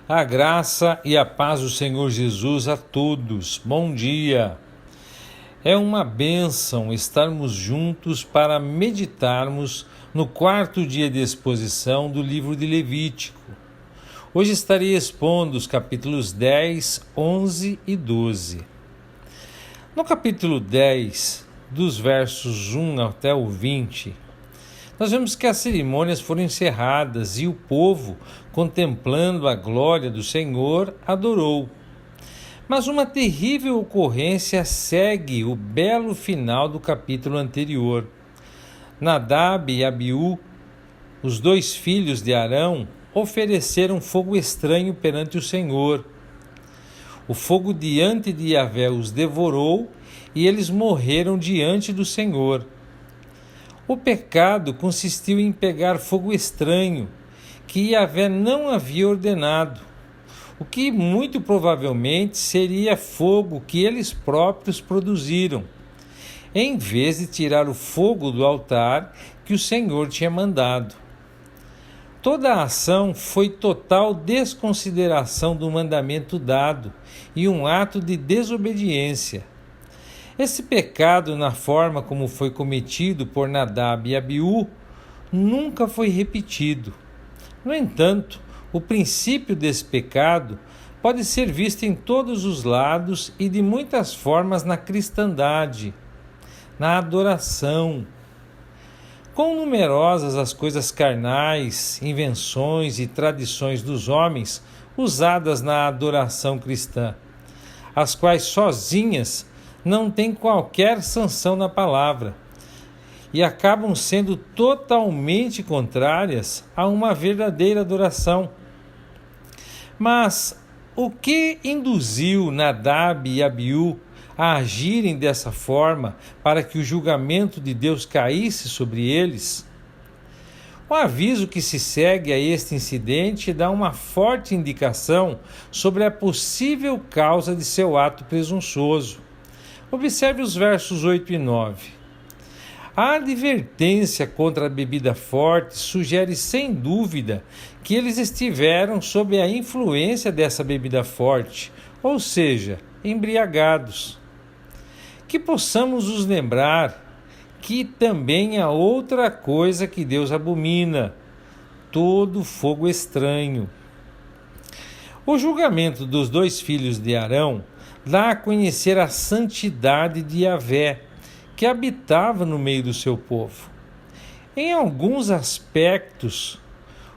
A graça e a paz do Senhor Jesus a todos. Bom dia. É uma bênção estarmos juntos para meditarmos no quarto dia de exposição do livro de Levítico. Hoje estarei expondo os capítulos 10, 11 e 12. No capítulo 10, dos versos 1 até o 20, nós vemos que as cerimônias foram encerradas e o povo, contemplando a glória do Senhor, adorou. Mas uma terrível ocorrência segue o belo final do capítulo anterior. Nadab e Abiú, os dois filhos de Arão, ofereceram fogo estranho perante o Senhor. O fogo diante de Yahvé os devorou e eles morreram diante do Senhor. O pecado consistiu em pegar fogo estranho, que Yahvé não havia ordenado, o que muito provavelmente seria fogo que eles próprios produziram, em vez de tirar o fogo do altar que o Senhor tinha mandado. Toda a ação foi total desconsideração do mandamento dado e um ato de desobediência. Esse pecado, na forma como foi cometido por Nadab e Abiú, nunca foi repetido. No entanto, o princípio desse pecado pode ser visto em todos os lados e de muitas formas na cristandade, na adoração. Quão numerosas as coisas carnais, invenções e tradições dos homens usadas na adoração cristã, as quais sozinhas não têm qualquer sanção na palavra e acabam sendo totalmente contrárias a uma verdadeira adoração. Mas o que induziu Nadab e Abiú a agirem dessa forma para que o julgamento de Deus caísse sobre eles? O aviso que se segue a este incidente dá uma forte indicação sobre a possível causa de seu ato presunçoso. Observe os versos 8 e 9. A advertência contra a bebida forte sugere sem dúvida que eles estiveram sob a influência dessa bebida forte, ou seja, embriagados. Que possamos nos lembrar que também há outra coisa que Deus abomina: todo fogo estranho. O julgamento dos dois filhos de Arão dá a conhecer a santidade de Yahvé, que habitava no meio do seu povo. Em alguns aspectos,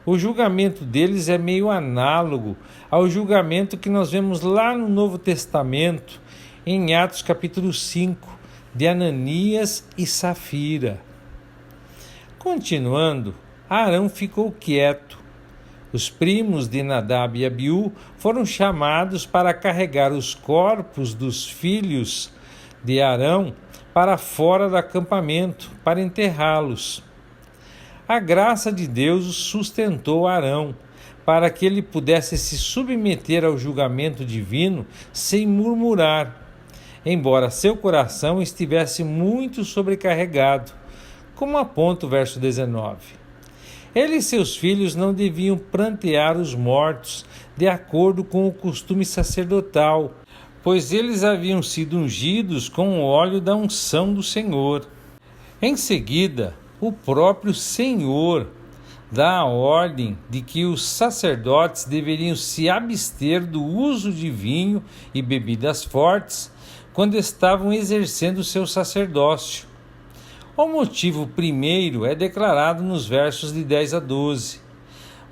o julgamento deles é meio análogo ao julgamento que nós vemos lá no Novo Testamento, em Atos capítulo 5, de Ananias e Safira. Continuando, Arão ficou quieto. Os primos de Nadab e Abiú foram chamados para carregar os corpos dos filhos de Arão para fora do acampamento, para enterrá-los. A graça de Deus sustentou Arão, para que ele pudesse se submeter ao julgamento divino sem murmurar, embora seu coração estivesse muito sobrecarregado, como aponta o verso 19. Ele e seus filhos não deviam prantear os mortos, de acordo com o costume sacerdotal, pois eles haviam sido ungidos com o óleo da unção do Senhor. Em seguida, o próprio Senhor dá a ordem de que os sacerdotes deveriam se abster do uso de vinho e bebidas fortes quando estavam exercendo seu sacerdócio. O motivo primeiro é declarado nos versos de 10 a 12,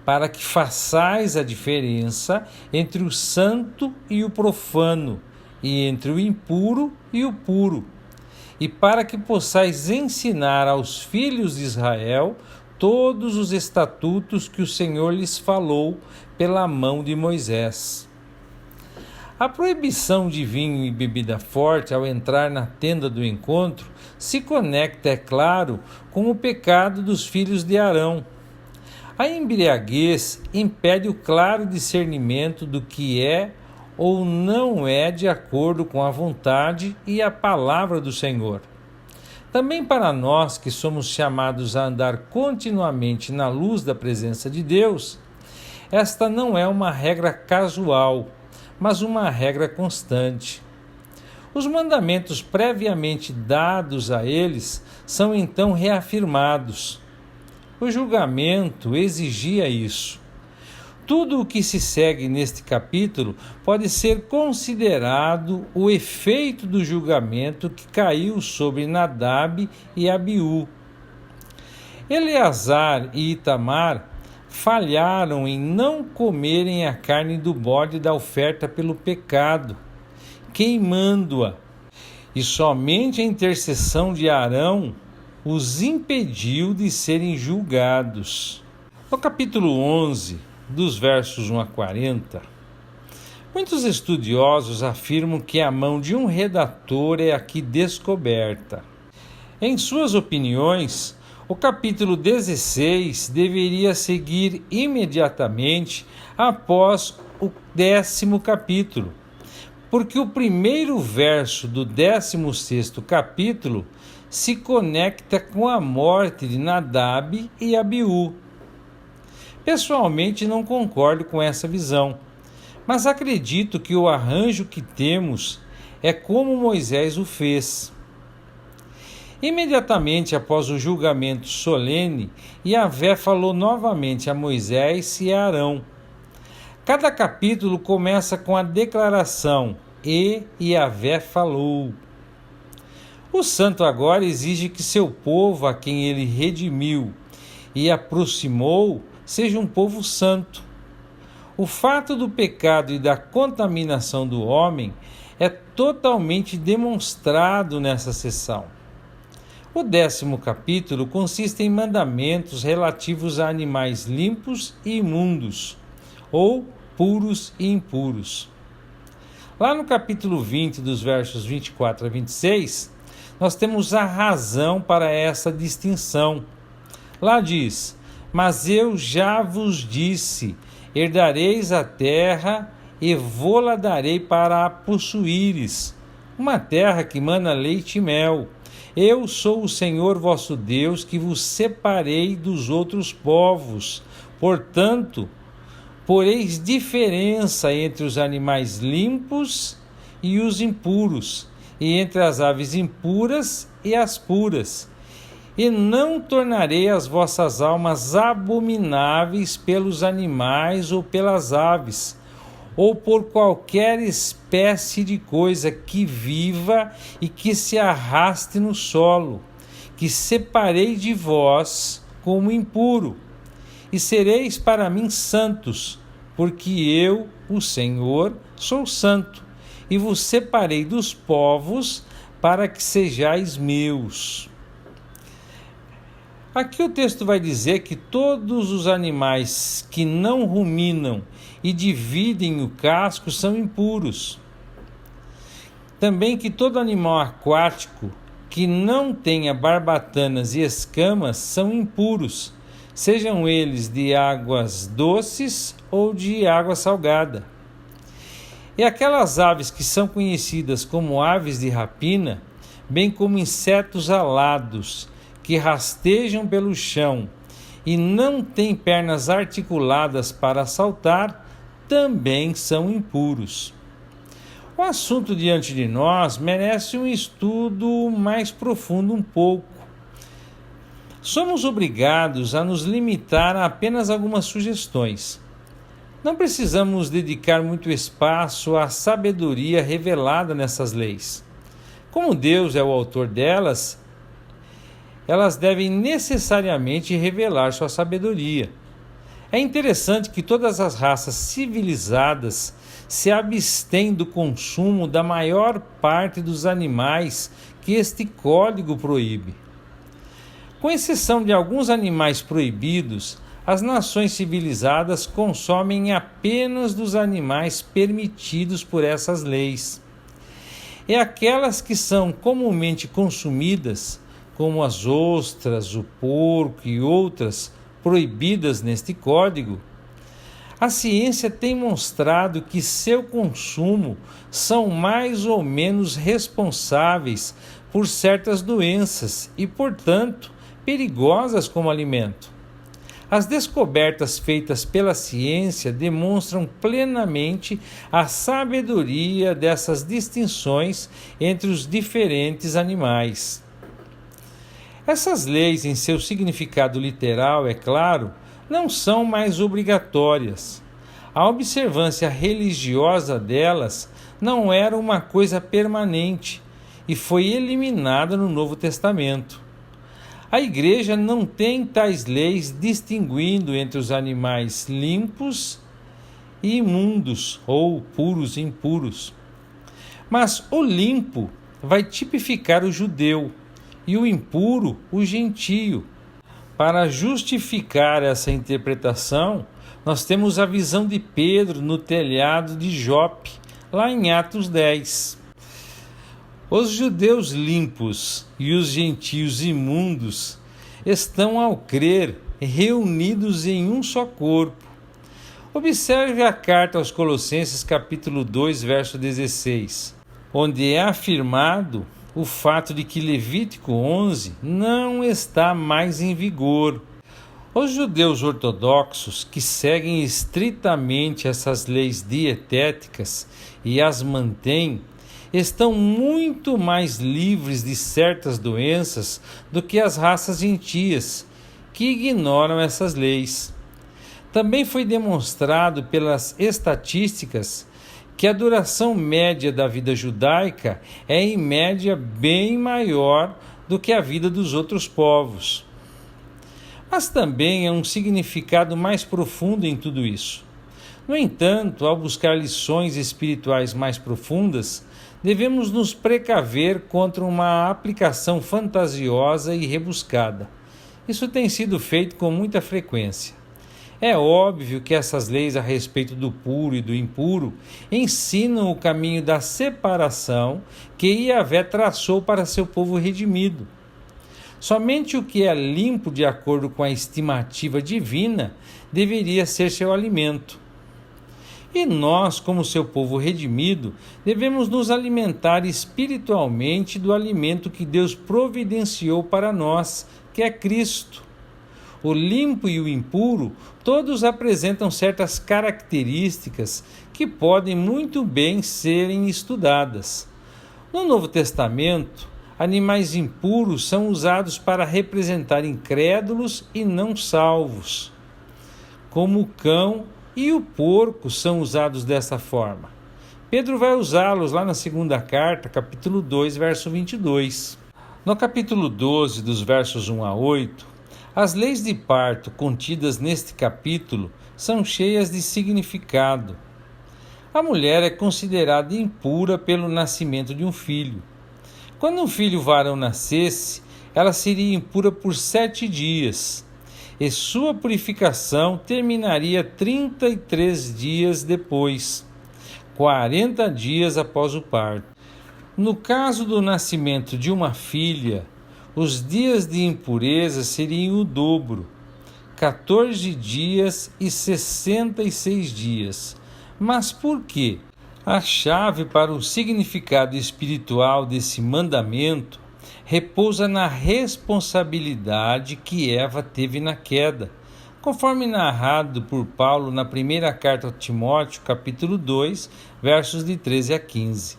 para que façais a diferença entre o santo e o profano, e entre o impuro e o puro, e para que possais ensinar aos filhos de Israel todos os estatutos que o Senhor lhes falou pela mão de Moisés. A proibição de vinho e bebida forte ao entrar na tenda do encontro se conecta, é claro, com o pecado dos filhos de Arão. A embriaguez impede o claro discernimento do que é ou não é de acordo com a vontade e a palavra do Senhor. Também para nós que somos chamados a andar continuamente na luz da presença de Deus, esta não é uma regra casual, mas uma regra constante. Os mandamentos previamente dados a eles são então reafirmados. O julgamento exigia isso. Tudo o que se segue neste capítulo pode ser considerado o efeito do julgamento que caiu sobre Nadab e Abiú. Eleazar e Itamar falharam em não comerem a carne do bode da oferta pelo pecado, queimando-a, e somente a intercessão de Arão os impediu de serem julgados. No capítulo 11, dos versos 1 a 40, muitos estudiosos afirmam que a mão de um redator é aqui descoberta. Em suas opiniões, o capítulo 16 deveria seguir imediatamente após o 10º capítulo, porque o primeiro verso do 16º capítulo se conecta com a morte de Nadab e Abiú. Pessoalmente não concordo com essa visão, mas acredito que o arranjo que temos é como Moisés o fez. Imediatamente após o julgamento solene, Yahvé falou novamente a Moisés e a Arão. Cada capítulo começa com a declaração "E Yahvé falou". O santo agora exige que seu povo, a quem ele redimiu e aproximou, seja um povo santo. O fato do pecado e da contaminação do homem é totalmente demonstrado nessa seção. O 10º capítulo consiste em mandamentos relativos a animais limpos e imundos, ou puros e impuros. Lá no capítulo 20, dos versos 24 a 26, nós temos a razão para essa distinção. Lá diz: "Mas eu já vos disse, herdareis a terra e vô-la darei para a possuíres, uma terra que mana leite e mel. Eu sou o Senhor vosso Deus, que vos separei dos outros povos. Portanto, poreis diferença entre os animais limpos e os impuros, e entre as aves impuras e as puras. E não tornarei as vossas almas abomináveis pelos animais ou pelas aves, ou por qualquer espécie de coisa que viva e que se arraste no solo, que separei de vós como impuro, e sereis para mim santos, porque eu, o Senhor, sou santo, e vos separei dos povos para que sejais meus." Aqui o texto vai dizer que todos os animais que não ruminam e dividem o casco são impuros. Também que todo animal aquático que não tenha barbatanas e escamas são impuros, sejam eles de águas doces ou de água salgada. E aquelas aves que são conhecidas como aves de rapina, bem como insetos alados, que rastejam pelo chão e não têm pernas articuladas para saltar, também são impuros. O assunto diante de nós merece um estudo mais profundo um pouco. Somos obrigados a nos limitar a apenas algumas sugestões. Não precisamos dedicar muito espaço à sabedoria revelada nessas leis. Como Deus é o autor delas, elas devem necessariamente revelar sua sabedoria. É interessante que todas as raças civilizadas se abstêm do consumo da maior parte dos animais que este código proíbe. Com exceção de alguns animais proibidos, as nações civilizadas consomem apenas dos animais permitidos por essas leis. E aquelas que são comumente consumidas, como as ostras, o porco e outras proibidas neste código, a ciência tem mostrado que seu consumo são mais ou menos responsáveis por certas doenças e, portanto, perigosas como alimento. As descobertas feitas pela ciência demonstram plenamente a sabedoria dessas distinções entre os diferentes animais. Essas leis, em seu significado literal, é claro, não são mais obrigatórias. A observância religiosa delas não era uma coisa permanente e foi eliminada no Novo Testamento. A Igreja não tem tais leis distinguindo entre os animais limpos e imundos, ou puros e impuros. Mas o limpo vai tipificar o judeu e o impuro o gentio. Para justificar essa interpretação, nós temos a visão de Pedro no telhado de Jope, lá em Atos 10. Os judeus limpos e os gentios imundos estão, ao crer, reunidos em um só corpo. Observe a carta aos Colossenses, capítulo 2, verso 16, onde é afirmado o fato de que Levítico 11 não está mais em vigor. Os judeus ortodoxos, que seguem estritamente essas leis dietéticas e as mantêm, estão muito mais livres de certas doenças do que as raças gentias, que ignoram essas leis. Também foi demonstrado pelas estatísticas que a duração média da vida judaica é, em média, bem maior do que a vida dos outros povos. Mas também há um significado mais profundo em tudo isso. No entanto, ao buscar lições espirituais mais profundas, devemos nos precaver contra uma aplicação fantasiosa e rebuscada. Isso tem sido feito com muita frequência. É óbvio que essas leis a respeito do puro e do impuro ensinam o caminho da separação que Yahvé traçou para seu povo redimido. Somente o que é limpo de acordo com a estimativa divina deveria ser seu alimento. E nós, como seu povo redimido, devemos nos alimentar espiritualmente do alimento que Deus providenciou para nós, que é Cristo. O limpo e o impuro, todos apresentam certas características que podem muito bem serem estudadas. No Novo Testamento, animais impuros são usados para representar incrédulos e não salvos, como o cão e o porco são usados dessa forma. Pedro vai usá-los lá na segunda carta, capítulo 2, verso 22. No capítulo 12, dos versos 1 a 8, as leis de parto contidas neste capítulo são cheias de significado. A mulher é considerada impura pelo nascimento de um filho. Quando um filho varão nascesse, ela seria impura por 7 dias, e sua purificação terminaria 33 dias depois, 40 dias após o parto. No caso do nascimento de uma filha, os dias de impureza seriam o dobro, 14 dias e 66 dias. Mas por quê? A chave para o significado espiritual desse mandamento repousa na responsabilidade que Eva teve na queda, conforme narrado por Paulo na primeira carta a Timóteo, capítulo 2, versos de 13 a 15.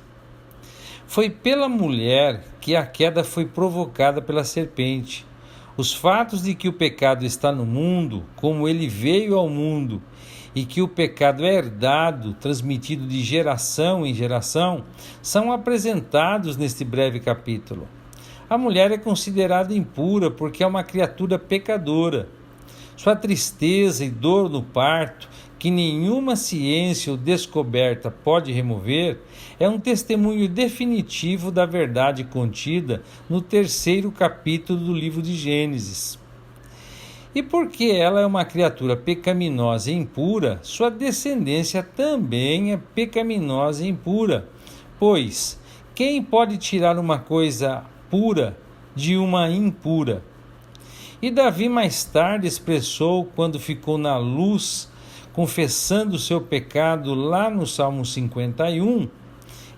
Foi pela mulher que a queda foi provocada pela serpente. Os fatos de que o pecado está no mundo, como ele veio ao mundo, e que o pecado é herdado, transmitido de geração em geração, são apresentados neste breve capítulo. A mulher é considerada impura porque é uma criatura pecadora. Sua tristeza e dor no parto, que nenhuma ciência ou descoberta pode remover, é um testemunho definitivo da verdade contida no 3º capítulo do livro de Gênesis. E porque ela é uma criatura pecaminosa e impura, sua descendência também é pecaminosa e impura. Pois, quem pode tirar uma coisa pura de uma impura? E Davi mais tarde expressou, quando ficou na luz, confessando o seu pecado lá no Salmo 51,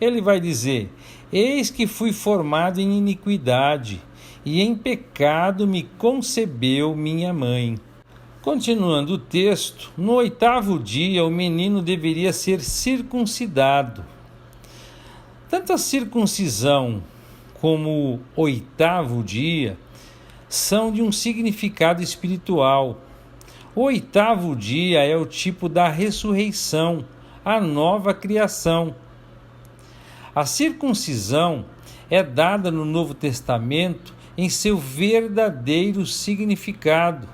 ele vai dizer: eis que fui formado em iniquidade, e em pecado me concebeu minha mãe. Continuando o texto, no 8º dia o menino deveria ser circuncidado. Tanto a circuncisão como o 8º dia são de um significado espiritual. O 8º dia é o tipo da ressurreição, a nova criação. A circuncisão é dada no Novo Testamento em seu verdadeiro significado.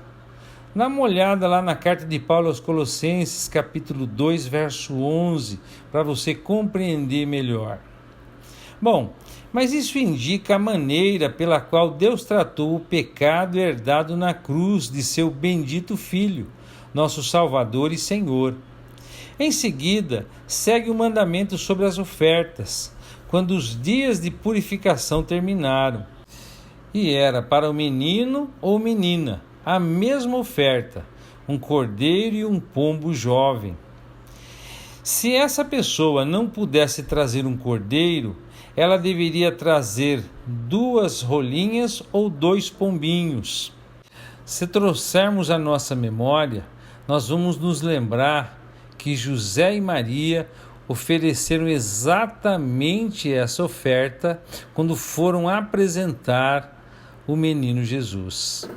Dá uma olhada lá na carta de Paulo aos Colossenses, capítulo 2, verso 11, para você compreender melhor. Bom, mas isso indica a maneira pela qual Deus tratou o pecado herdado na cruz de seu bendito Filho, nosso Salvador e Senhor. Em seguida, segue o mandamento sobre as ofertas, quando os dias de purificação terminaram. E era para o menino ou menina a mesma oferta, um cordeiro e um pombo jovem. Se essa pessoa não pudesse trazer um cordeiro, ela deveria trazer 2 rolinhas ou 2 pombinhos. Se trouxermos à nossa memória, nós vamos nos lembrar que José e Maria ofereceram exatamente essa oferta quando foram apresentar o menino Jesus.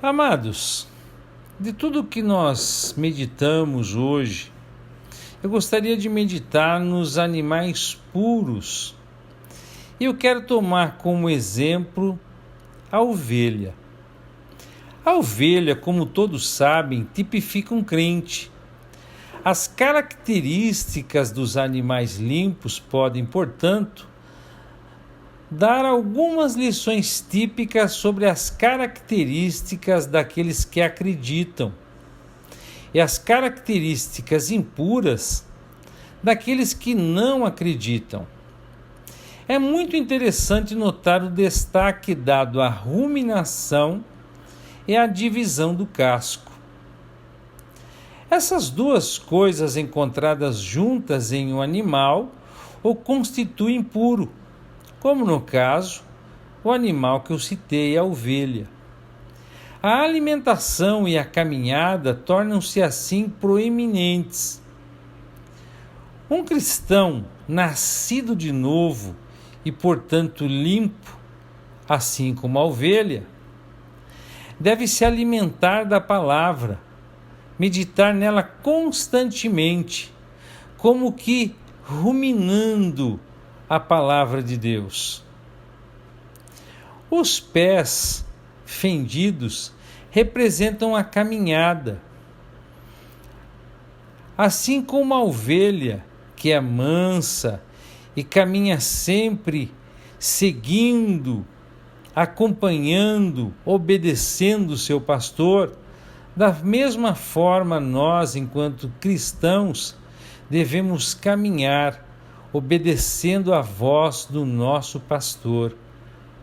Amados, de tudo que nós meditamos hoje, eu gostaria de meditar nos animais puros. E eu quero tomar como exemplo a ovelha. A ovelha, como todos sabem, tipifica um crente. As características dos animais limpos podem, portanto, dar algumas lições típicas sobre as características daqueles que acreditam e as características impuras daqueles que não acreditam. É muito interessante notar o destaque dado à ruminação e à divisão do casco. Essas duas coisas encontradas juntas em um animal o constituem puro, como no caso, o animal que eu citei, a ovelha. A alimentação e a caminhada tornam-se assim proeminentes. Um cristão nascido de novo e, portanto, limpo, assim como a ovelha, deve se alimentar da palavra, meditar nela constantemente, como que ruminando a palavra de Deus. Os pés fendidos representam a caminhada. Assim como a ovelha, que é mansa e caminha sempre seguindo, acompanhando, obedecendo o seu pastor, da mesma forma nós, enquanto cristãos, devemos caminhar obedecendo a voz do nosso pastor,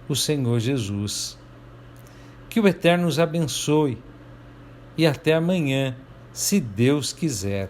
o Senhor Jesus. Que o Eterno os abençoe e até amanhã, se Deus quiser.